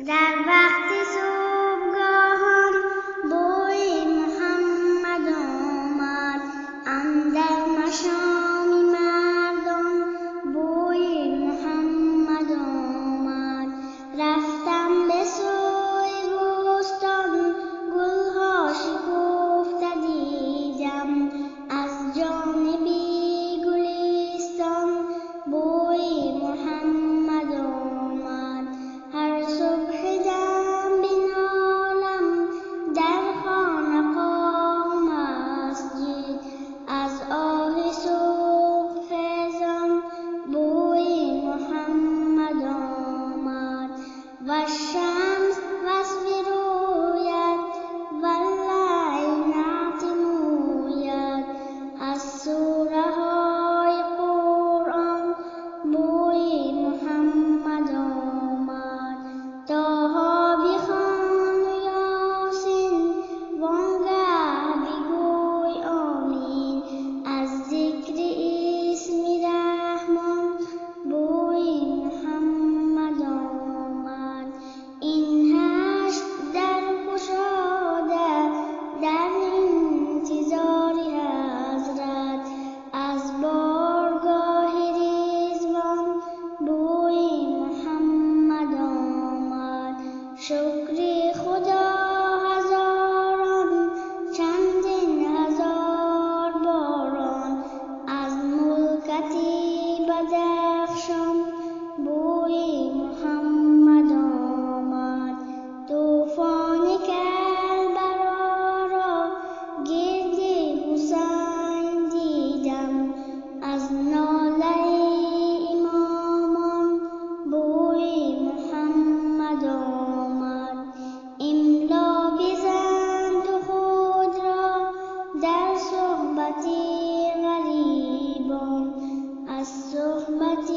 در وقت صبحگاهان بوی محمد آمد، اندر مشام مردم بوی محمد آمد. رفتم به سوی بستان، گلها شکفته دیدم، از جانبی گلستان بوی محمد آمد. هر صبح دم بنالم در خانقاه مسجد، از آه صبح خیزان بوی محمد آمد. والشمس وصف رویت واللیل نعت مویت، از سوره های قرآن بوی محمد آمد. طه بخوان و یاسین وانگه بگوی آمین، از ذکر اسم رحمان بوی محمد آمد. این هشت در گشاده در انتظار حضرت، از بارگاه رضوان بوی محمد آمد. شکر خدا هزاران چندین هزار باران، از ملکتی بدخشان بوی محمد آمد. طوفان کربلا را گرد حسین دیدم، از ناله امامان بوی محمد آمد. املا بزن تو خود را در صحبت غریبان، از صحبت